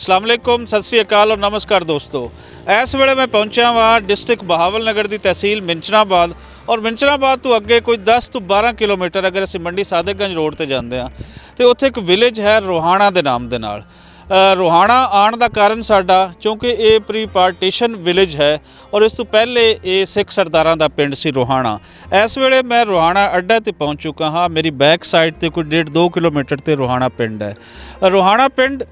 अस्सलाम वालेकुम, सत श्री अकाल और नमस्कार दोस्तों। इस वेले मैं पहुंचा वा डिस्ट्रिक्ट बहावल नगर की तहसील मिंचनाबाद और मिंचनाबाद तो अगे कोई 10 तो 12 किलोमीटर अगर असीं मंडी सादिकगंज रोड ते जांदे हां तो उत्थे एक विलेज है रोहाणा के नाम दे नाल। रोहाणा आने का कारण साडा क्योंकि ये प्री पार्टीशन विलेज है और इस तो पहले ये सिख सरदारां दा पिंड सी रोहाणा। इस वेले मैं रोहाणा अड्डा ते पहुँच चुका हाँ। मेरी बैक साइड ते कोई 1.5-2 किलोमीटर ते रोहाणा पिंड है। रोहाणा पिंड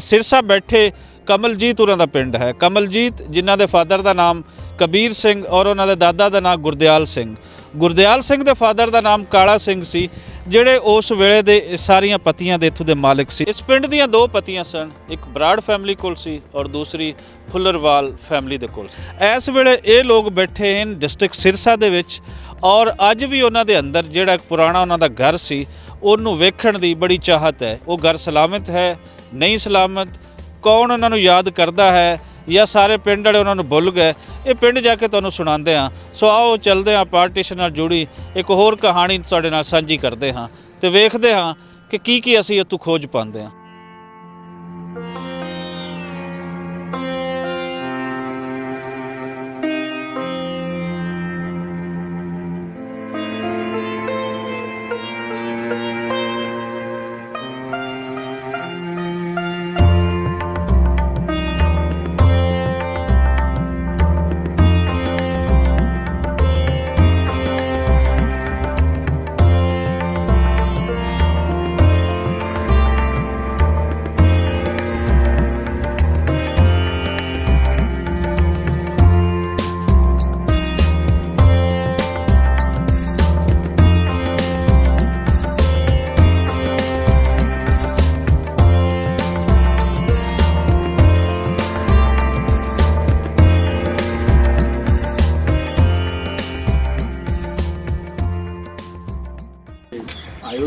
सिरसा बैठे कमलजीत उन्हां दा पिंड है। कमलजीत जिन्हां दे फादर का नाम कबीर सिंह और उन्हां दे दादा का नाम गुरदयाल सिंह। गुरदयाल सिंह दे फादर का नाम काला सिंह सी, ਜਿਹੜੇ उस वेले दे सारियां पत्तियां दे इत्थों दे मालिक सी। इस पिंड दियां दो पत्तियां सन, एक बराड़ फैमिली कोल सी और दूसरी फुल्लरवाल फैमिली दे कोल। इस वेले ये लोग बैठे हैं डिस्ट्रिक्ट सिरसा दे विच और अज भी उन्हां दे अंदर जिहड़ा पुराना उन्हां दा घर सी उहनूं वेखण दी बड़ी चाहत है। वो घर सलामत है नहीं सलामत, कौन उन्हां नूं याद करदा है या सारे पिंड वाले उन्होंने भुल गए, ये पिंड जाके तुहानूं सुणांदे हाँ। सो आओ चलते हाँ, पार्टीशन नाल जुड़ी एक होर कहानी तुहाडे नाल साझी करते हाँ ते वेखदे हाँ कि की असीं इत्थों खोज पांदे हाँ।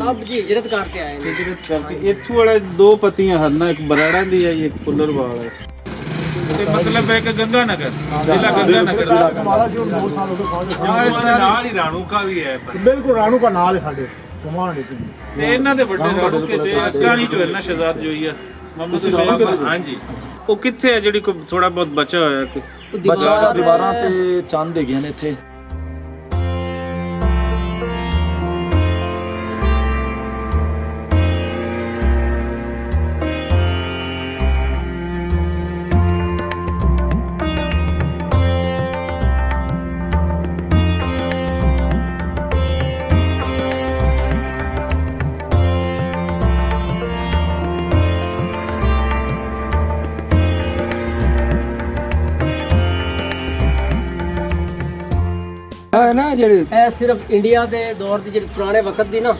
सब जी हिजरत करके आए हैं। हिजरत करके इत्थों वाले दो पत्तियां हैं ना, एक बराड़ा दी है एक फुल्लरवाल है। ते मतलब है कि गंगानगर जिला गंगानगर हमारा जो 2 साल हो गए पहुंचे नाल ही राणू का भी है। बिल्कुल राणू का नाल है साडे कमान नहीं ते इन्हां दे बड़े राणू के ते असलानी जो है ना शहजाद जोई है मोहम्मद हुसैन। हां जी, वो किथे है जेडी को थोड़ा बहुत बचा होया कि बचा दीवारां ते चंद है ने इथे। है ना जेडी ए सिर्फ इंडिया दे दौर दी जेडी पुराने वक्त दी ना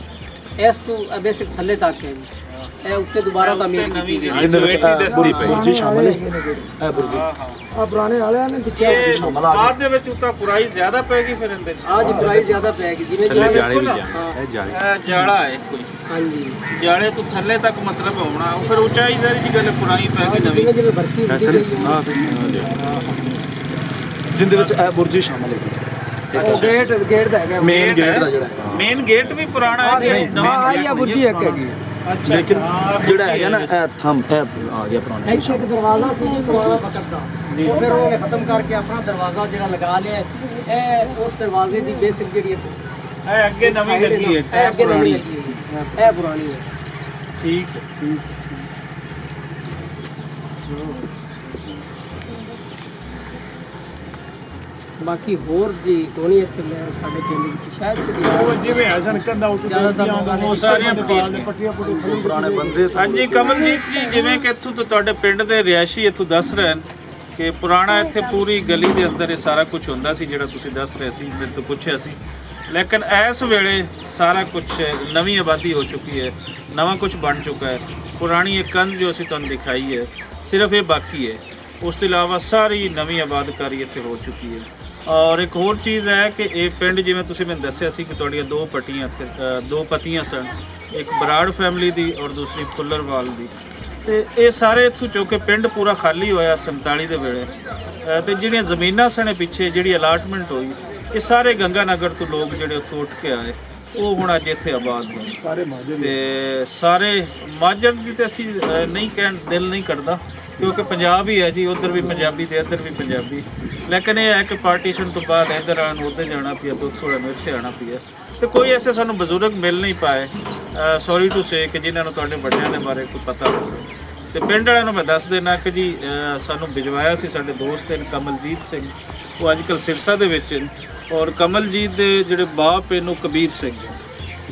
इस तो बेसिक थल्ले तक है जी। ए उत्ते दोबारा तामीर की गई बुर्जी शामिल है। ए बुर्जी आ पुराने वाले ने पीछे ये बाद दे विच उता पुराई ज्यादा पैगी फिर इंदे आज प्राइस ज्यादा पैगी जिवें जाड़ा है कोई। हां जी, जाड़े तो थल्ले तक मतलब होना फिर ऊंचाई सारी जी गल पुरानी पैगी नवी जिवें भर्ती जिंदे विच ए बुर्जी शामिल है। गेट दा है मेन गेट दा जेड़ा मेन गेट भी पुराना है हां या बुर्जी एक है जी। अच्छा, लेकिन जेड़ा है ना ए थंब ए आ गया पुराना एक दरवाजा सी जी पुराना वक्त दा, वो फिर उन्होंने खत्म करके अपना दरवाजा जेड़ा लगा लिया ए उस दरवाजे दी बेसिक जेडी है अगे नवी लगी है ए अगे नवी लगी है ए पुरानी है। ठीक ठीक। बाकी होर जी कोनी इत्थे मैं साडे पिंड विच शायद जिवें हसन कंदा उठ ज्यादातर लोगों ने वो सारियां पट्टियां पुट्टियां पुराने बंदे हाँ जी कमलजीत जी, जिवें कि इत्थों तो तुहाडे पिंड दे रिहायशी इत्थों दस रहे हैं कि पुराना इत्थे पूरी गली दे अंदर ये सारा कुछ हुंदा सी जिहड़ा तुसीं दस रहे सी, मेरे तो पुछिआ सी। लेकिन इस वेले सारा कुछ नवी आबादी हो चुकी है, नवा कुछ बन चुका है। पुरानी एक कंध जो असीं तुहानूं दिखाई है सिर्फ ये बाकी है, उस तो इलावा सारी नवी आबादकारी इत्थे हो चुकी है। और एक होर चीज़ है कि ये पिंड जिवें तुसीं मैनूं दस्सिआ सी कि तुहाडीआं दो पत्तियां सन, एक बराड़ फैमिली दी और दूसरी फुल्लरवाल दी। तो ये सारे इत्थों चौके पिंड पूरा खाली होया 47 दे वेले। तो जिहड़ियां ज़मीनां सन पिछे जिहड़ी अलाटमेंट हुई ये सारे गंगानगर तो लोग जिहड़े उत्थों उठ के आए वो हुण अज इत्थे आबाद ने। ते सारे माजर दी ते असीं नहीं कहण दिल नहीं करदा ਕਿਉਂਕਿ ਪੰਜਾਬ ਹੀ ਹੈ ਜੀ, ਉਧਰ ਵੀ ਪੰਜਾਬੀ ਤੇ ਇੱਧਰ ਵੀ ਪੰਜਾਬੀ। ਲੇਕਿਨ ਇਹ ਹੈ ਕਿ ਪਾਰਟੀਸ਼ਨ ਤੋਂ ਬਾਅਦ ਇੱਧਰ ਆਉਣ ਉੱਧਰ ਜਾਣਾ ਪਿਆ ਤੇ ਉੱਥੋਂ ਨੂੰ ਇੱਥੇ ਆਉਣਾ ਪਿਆ ਤੇ ਕੋਈ ਐਸੇ ਸਾਨੂੰ ਬਜ਼ੁਰਗ ਮਿਲ ਨਹੀਂ ਪਾਏ, ਸੌਰੀ ਟੂ ਸੇ, ਕਿ ਜਿਨ੍ਹਾਂ ਨੂੰ ਤੁਹਾਡੇ ਵੱਡਿਆਂ ਦੇ ਬਾਰੇ ਕੋਈ ਪਤਾ ਹੋਵੇ। ਤੇ ਪਿੰਡ ਵਾਲਿਆਂ ਨੂੰ ਮੈਂ ਦੱਸ ਦੇਣਾ ਕਿ ਜੀ ਸਾਨੂੰ ਭਿਜਵਾਇਆ ਸੀ ਸਾਡੇ ਦੋਸਤ ਨੇ ਕਮਲਜੀਤ ਸਿੰਘ, ਉਹ ਅੱਜ ਕੱਲ੍ਹ ਸਿਰਸਾ ਦੇ ਵਿੱਚ ਨੇ, ਔਰ ਕਮਲਜੀਤ ਦੇ ਜਿਹੜੇ ਬਾਪ ਇਹਨੂੰ ਕਬੀਰ ਸਿੰਘ,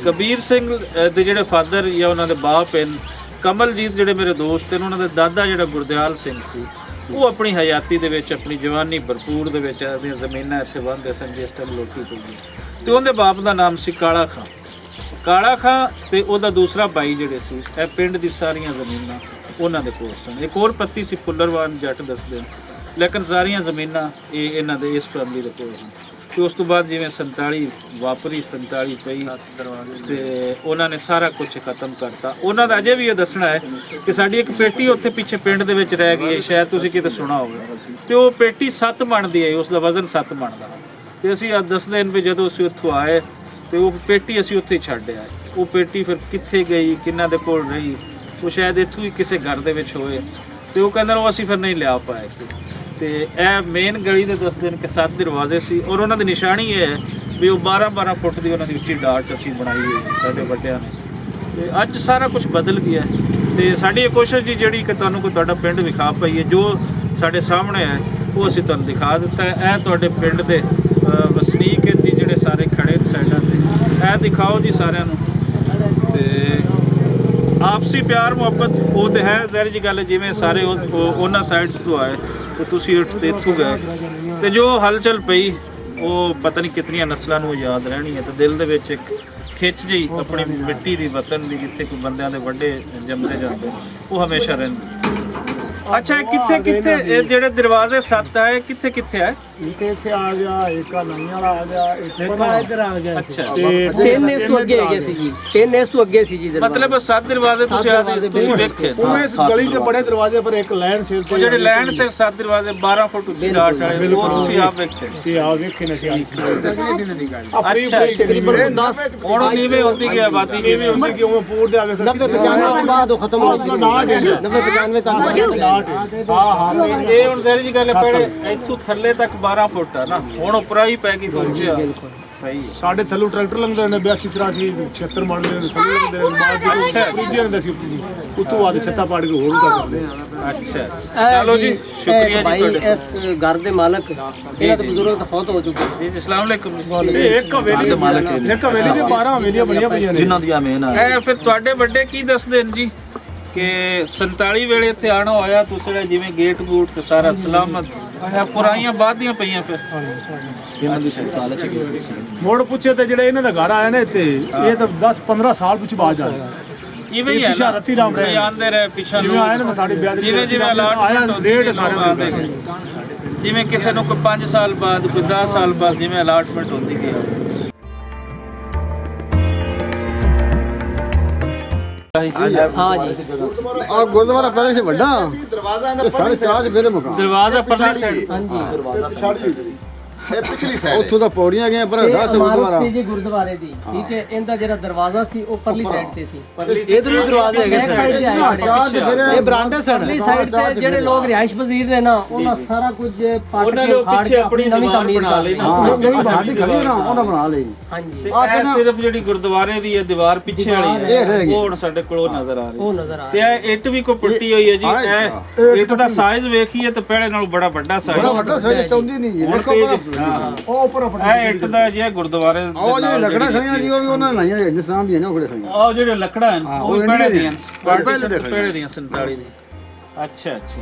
ਕਬੀਰ ਸਿੰਘ ਦੇ ਜਿਹੜੇ ਫਾਦਰ ਜਾਂ ਉਹਨਾਂ ਦੇ ਬਾਪ ਹਨ, ਕਮਲਜੀਤ ਜਿਹੜੇ ਮੇਰੇ ਦੋਸਤ ਨੇ ਉਹਨਾਂ ਦੇ ਦਾਦਾ ਜਿਹੜਾ ਗੁਰਦਿਆਲ ਸਿੰਘ ਸੀ, ਉਹ ਆਪਣੀ ਹਯਾਤੀ ਦੇ ਵਿੱਚ ਆਪਣੀ ਜਵਾਨੀ ਭਰਪੂਰ ਦੇ ਵਿੱਚ ਆਪਣੀਆਂ ਜ਼ਮੀਨਾਂ ਇੱਥੇ ਵਾਹੁੰਦੇ ਸਨ ਜਿਸ ਟਾਈਮ ਲੋਕੀ ਪਈ। ਤੇ ਉਹਦੇ ਬਾਪ ਦਾ ਨਾਮ ਸੀ ਕਾਲਾ ਖਾਂ। ਕਾਲਾ ਖਾਂ ਤੇ ਉਹਦਾ ਦੂਸਰਾ ਭਾਈ ਜਿਹੜੇ ਸੀ, ਇਹ ਪਿੰਡ ਦੀ ਸਾਰੀਆਂ ਜ਼ਮੀਨਾਂ ਉਹਨਾਂ ਦੇ ਕੋਲ ਸਨ। ਇੱਕ ਹੋਰ ਪੱਤੀ ਸੀ ਫੁੱਲਰਵਾਨ ਜੱਟ ਦੱਸਦੇ ਹਨ, ਲੇਕਿਨ ਸਾਰੀਆਂ ਜ਼ਮੀਨਾਂ ਇਹ ਇਹਨਾਂ ਦੇ ਇਸ ਫੈਮਿਲੀ ਦੇ ਕੋਲ ਹਨ। ਤੇ ਉਸ ਤੋਂ ਬਾਅਦ ਜਿਵੇਂ 47 ਵਾਪਰੀ, 47 ਪਈ ਤੇ ਉਹਨਾਂ ਨੇ ਸਾਰਾ ਕੁਝ ਖਤਮ ਕਰਤਾ। ਉਹਨਾਂ ਦਾ ਅਜੇ ਵੀ ਇਹ ਦੱਸਣਾ ਹੈ ਕਿ ਸਾਡੀ ਇੱਕ ਪੇਟੀ ਉੱਥੇ ਪਿੱਛੇ ਪਿੰਡ ਦੇ ਵਿੱਚ ਰਹਿ ਗਈ ਹੈ, ਸ਼ਾਇਦ ਤੁਸੀਂ ਕਿਤੇ ਸੁਣਾ ਹੋਵੇ, ਤੇ ਉਹ ਪੇਟੀ 7 ਮਣ ਦੀ ਹੈ, ਉਸ ਦਾ ਵਜ਼ਨ 7 ਮਣ ਦਾ। ਤੇ ਅਸੀਂ ਅੱਜ ਦੱਸਦੇ ਹਾਂ ਵੀ ਜਦੋਂ ਅਸੀਂ ਉੱਥੋਂ ਆਏ ਤੇ ਉਹ ਪੇਟੀ ਅਸੀਂ ਉੱਥੇ ਛੱਡ ਆਏ। ਉਹ ਪੇਟੀ ਫਿਰ ਕਿੱਥੇ ਗਈ, ਕਿਹਨਾਂ ਦੇ ਕੋਲ ਰਹੀ, ਉਹ ਸ਼ਾਇਦ ਇੱਥੋਂ ਹੀ ਕਿਸੇ ਘਰ ਦੇ ਵਿੱਚ ਹੋਏ, ਤੇ ਉਹ ਕਹਿੰਦੇ ਉਹ ਅਸੀਂ ਫਿਰ ਨਹੀਂ ਲਿਆ ਪਾਏ ਸੀ। ਤੇ ਇਹ ਮੇਨ ਗਲੀ ਦੇ ਦੱਸਦੇ ਨੇ ਕਿ 7 ਦਰਵਾਜ਼ੇ ਸੀ, ਔਰ ਉਹਨਾਂ ਦੀ ਨਿਸ਼ਾਨੀ ਇਹ ਹੈ ਵੀ ਉਹ 12-12 ਫੁੱਟ ਦੀ ਉਹਨਾਂ ਦੀ ਉੱਚੀ ਡਾਟ ਅਸੀਂ ਬਣਾਈ ਹੋਈ ਸਾਡੇ ਵੱਡਿਆਂ ਨੇ। ਤੇ ਅੱਜ ਸਾਰਾ ਕੁਝ ਬਦਲ ਗਿਆ ਤੇ ਸਾਡੀ ਇਹ ਕੋਸ਼ਿਸ਼ ਜੀ ਜਿਹੜੀ ਕਿ ਤੁਹਾਨੂੰ ਕੋਈ ਤੁਹਾਡਾ ਪਿੰਡ ਵਿਖਾ ਪਾਈਏ, ਜੋ ਸਾਡੇ ਸਾਹਮਣੇ ਹੈ ਉਹ ਅਸੀਂ ਤੁਹਾਨੂੰ ਦਿਖਾ ਦਿੱਤਾ ਹੈ। ਇਹ ਤੁਹਾਡੇ ਪਿੰਡ ਦੇ ਵਸਨੀਕ ਹੈ ਜੀ ਜਿਹੜੇ ਸਾਰੇ ਖੜੇ ਨੇ ਸਾਈਡਾਂ ਤੇ, ਇਹ ਦਿਖਾਓ ਜੀ ਸਾਰਿਆਂ ਨੂੰ। ਤੇ ਆਪਸੀ ਪਿਆਰ ਮੁਹੱਬਤ ਉਹ ਤੇ ਹੈ, ਜ਼ਾਹਿਰ ਜੀ ਗੱਲ ਹੈ, ਜਿਵੇਂ ਸਾਰੇ ਉਹਨਾਂ ਸਾਈਡਸ ਤੋਂ ਆਏ ਤੇ ਤੁਸੀਂ ਇੱਥੋਂ ਗਏ ਤੇ ਜੋ ਹਲਚਲ ਪਈ ਉਹ ਪਤਾ ਨਹੀਂ ਕਿਤਨੀਆਂ ਨਸਲਾਂ ਨੂੰ ਯਾਦ ਰਹਿਣੀ ਹੈ। ਤੇ ਦਿਲ ਦੇ ਵਿੱਚ ਇੱਕ ਖਿੱਚ ਜਿਹੀ ਆਪਣੀ ਮਿੱਟੀ ਦੀ ਵਤਨ ਦੀ, ਜਿੱਥੇ ਕੋਈ ਬੰਦਿਆਂ ਦੇ ਵੱਡੇ ਜੰਮਦੇ ਜਾਂਦੇ, ਉਹ ਹਮੇਸ਼ਾ ਰਹਿੰਦੀ। ਅੱਛਾ, ਇਹ ਕਿੱਥੇ ਕਿੱਥੇ ਇਹ ਜਿਹੜੇ ਦਰਵਾਜ਼ੇ 7 ਆਏ ਕਿੱਥੇ ਕਿੱਥੇ ਹੈ? ਇੱਕ ਇੱਥੇ ਆ ਗਿਆ, ਇੱਕ ਆ ਨਈਆਂ ਵਾਲਾ ਆ ਗਿਆ, ਇੱਕ ਇੱਧਰ ਆ ਗਿਆ। ਅੱਛਾ, ਤੇ 3 ਇਸ ਤੋਂ ਅੱਗੇ ਹੈਗੇ ਸੀ ਜੀ, 3 ਇਸ ਤੋਂ ਅੱਗੇ ਸੀ ਜੀ ਦਰਵਾਜ਼ਾ। ਮਤਲਬ 7 ਦਰਵਾਜ਼ੇ ਤੁਸੀਂ ਵੇਖੇ। ਉਹ ਇਸ ਗਲੀ ਦੇ ਬੜੇ ਦਰਵਾਜ਼ੇ ਪਰ ਇੱਕ ਲਾਈਨ ਸਿਰ ਉਹ ਜਿਹੜੇ ਲੈਂਡ ਸੇ 7 ਦਰਵਾਜ਼ੇ 12 ਫੁੱਟ ਉੱਚੀ ਡਾਟ ਵਾਲੇ, ਉਹ ਤੁਸੀਂ ਆਪ ਵੇਖੇ। ਤੇ ਆ ਵੇਖੇ ਨੇ ਸੀ ਅੱਛਾ, ਤਕਰੀਬਨ 10 ਹੁਣ ਨੀਵੇਂ ਹੁੰਦੀ ਗਈ ਆਬਾਦੀ, ਕਿਵੇਂ ਉਸੇ ਕਿਉਂ ਪੂਰ ਦੇ ਆਵੇ 90-95 ਤੋਂ ਬਾਅਦ ਉਹ ਖਤਮ ਹੋ ਗਈ। 90-95 ਤੱਕ ਹਾਂ ਇਹ ਹੁਣ ਜ਼ਾਹਿਰ ਜੀ ਗੱਲ ਹੈ, ਪਹਿਲੇ ਇੱਥੋਂ ਥੱਲੇ ਤੱਕ 12 ਫੁੱਟ ਆ ਨਾ, ਹੁਣ ਉੱਪਰ ਹੀ ਪੈ ਗਈ ਪਹੁੰਚਿਆ। ਸਹੀ ਹੈ। ਸਾਡੇ ਥੱਲੋਂ ਟਰੈਕਟਰ ਲੰਘਦੇ ਨੇ 82-83 76 ਮੰਨ ਦੇ ਥੱਲੇ ਲੰਘਦੇ ਨੇ, ਬਾਅਦ ਦੂਜੇ ਨੇ ਅਸੀਂ ਉਤੋਂ ਬਾਅਦ ਛੱਤਾ ਪਾੜ ਕੇ ਹੋਰ ਦਾ ਕਰਦੇ। ਅੱਛਾ, ਚਲੋ ਜੀ, ਸ਼ੁਕਰੀਆ ਜੀ ਤੁਹਾਡੇ। ਇਸ ਘਰ ਦੇ ਮਾਲਕ ਇਹਨਾਂ ਦੇ ਬਜ਼ੁਰਗ ਤਾਂ ਫੌਤ ਹੋ ਚੁੱਕੇ ਜੀ, ਅਸਲਾਮ ਅਲੈਕੁਮ। ਇਹ ਇੱਕ ਹਵੇਲੀ ਦੇ ਮਾਲਕ ਨੇ, ਇੱਕ ਹਵੇਲੀ ਦੇ 12 ਹਵੇਲੀਆਂ ਬਣੀਆਂ ਪਈਆਂ ਨੇ ਜਿਨ੍ਹਾਂ ਦੀਆਂ ਮੇਨ ਆ ਇਹ ਫਿਰ ਤੁਹਾਡੇ ਵੱਡੇ ਕੀ ਦੱਸਦੇ ਨੇ ਜੀ ਕਿ 47 ਵੇਲੇ ਇੱਥੇ ਆਣਾ ਹੋਇਆ ਤੁਸੀਂ, ਜਿਵੇਂ ਗੇਟ ਗੂਟ ਤੇ ਸਾਰਾ ਸਲਾਮਤ, ਇਹ ਪੁਰਾਣੀਆਂ ਬਾਅਦ ਦੀਆਂ ਪਈਆਂ ਫਿਰ ਇਹਨਾਂ ਦੀ ਸਰਕਾਰ ਚ ਗਈ ਸੀ। ਮੋੜ ਪੁੱਛੇ ਤੇ ਜਿਹੜੇ ਇਹਨਾਂ ਦਾ ਘਰ ਆਇਆ ਨੇ ਤੇ ਇਹ ਤਾਂ 10-15 ਸਾਲ ਪਿੱਛੇ ਬਾਅਦ ਆਇਆ। ਇਵੇਂ ਹੀ ਹੈ ਪਿਛਾ ਨਾ, ਰੱਤੀ ਰਾਮ ਰਹੇ ਆਂਦੇ ਰਹੇ ਪਿਛਾ ਜਿਵੇਂ ਆਏ ਨੇ ਸਾਡੇ ਵਿਆਹ ਦੇ ਜਿਵੇਂ ਜਿਵੇਂ ਅਲਾਟਮੈਂਟ ਹੁੰਦੀ ਹੈ ਸਾਰਿਆਂ ਦੇ, ਜਿਵੇਂ ਕਿਸੇ ਨੂੰ ਕੋਈ 5 ਸਾਲ ਬਾਅਦ, ਕੋਈ 10 ਸਾਲ ਬਾਅਦ, ਜਿਵੇਂ ਅਲਾਟਮੈਂਟ ਹੁੰਦੀ ਗਈ। ਹਾਂ ਜੀ। ਆ ਗੁਰਦੁਆਰਾ ਪਹਿਲੇ ਸੀ ਵੱਡਾ ਦਰਵਾਜ਼ਾ ਇਹਦਾ ਸਾਡੇ ਚਾਰ ਮੇਰੇ ਮਕਾਨ ਦਰਵਾਜ਼ਾ ਪਰਲੀ ਸਾਈਡ, ਹਾਂਜੀ, ਇਹ ਪਿਛਲੀ ਸਾਈਡ ਉੱਥੋਂ ਦਾ ਪੌੜੀਆਂ ਗਏ ਪਰ ਇਹ ਇਮਾਰਤ ਸੀ ਜੀ ਗੁਰਦੁਆਰੇ ਦੀ, ਠੀਕ ਹੈ। ਇਹਦਾ ਜਿਹੜਾ ਦਰਵਾਜ਼ਾ ਸੀ ਉਹ ਪਰਲੀ ਸਾਈਡ ਤੇ ਸੀ, ਇਧਰ ਵੀ ਦਰਵਾਜ਼ੇ ਹੈਗੇ ਬੈਕ ਸਾਈਡ ਤੇ ਆਏ ਇਹ ਬਰਾਂਡੇ ਸਨ। ਪਰਲੀ ਸਾਈਡ ਤੇ ਜਿਹੜੇ ਲੋਕ ਰਿਹਾਇਸ਼ ਪਜ਼ੀਰ ਨੇ ਨਾ, ਉਹਨਾਂ ਸਾਰਾ ਕੁਝ ਪੱਟ ਉਹਨਾਂ ਕੇ ਨੇ ਉਖਾੜ ਪਿੱਛੇ ਕੇ ਆਪਣੀ ਨਵੀਂ ਤਾਮੀਰ ਬਣਾ ਲਈ ਨਾ। ਨਹੀਂ ਸਾਡੀ ਗਲੀ ਨਾ ਉਹਨਾਂ ਬਣਾ ਲਈ। ਹਾਂਜੀ, ਤੇ ਇਹ ਸਿਰਫ ਜਿਹੜੀ ਗੁਰਦੁਆਰੇ ਦੀ ਹੈ ਦੀਵਾਰ ਪਿੱਛੇ ਵਾਲੀ ਹੈ, ਰਹਿ ਗਈ। ਉਹ ਹੁਣ ਸਾਡੇ ਕੋਲ ਨਜ਼ਰ ਆ ਰਹੀ ਉਹ ਨਜ਼ਰ ਆ ਤੇ ਇਹ ਇੱਟ ਵੀ ਕੋਈ ਪੁੱਟੀ ਹੋਈ ਹੈ ਜੀ। ਇਹ ਇੱਟ ਦਾ ਸਾਈਜ਼ ਵੇਖੀਏ ਤੇ ਪਹਿਲੇ ਨਾਲੋਂ ਬੜਾ ਵੱਡਾ ਸਾਈਜ਼ ਬੜਾ ਵੱਡਾ ਸਾਈਜ਼ ਚੌਂਦੀ ਨਹੀਂ ਜੀ, ਦੇਖੋ ਉਹ ਉੱਪਰ ਇਹ ਇੱਟ ਦਾ ਜੀ ਗੁਰਦੁਆਰੇ ਉਹ ਜਿਹੜੇ ਲੱਕੜਾਂ ਖੜੀਆਂ ਜੀ ਉਹ ਵੀ ਉਹਨਾਂ ਲਾਈਆਂ ਹਿੰਦੁਸਤਾਨ ਦੀਆਂ ਨੇ, ਉਹ ਖੜੇ ਖੜੀਆਂ। ਉਹ ਜਿਹੜੇ ਲੱਕੜਾਂ ਹਨ ਉਹ ਉਹ ਪਹਿਲੇ ਦੀਆਂ ਪਹਿਲੇ ਦੀਆਂ। ਪਹਿਲੇ ਦੀਆਂ 47 ਦੀ। ਅੱਛਾ ਅੱਛਾ।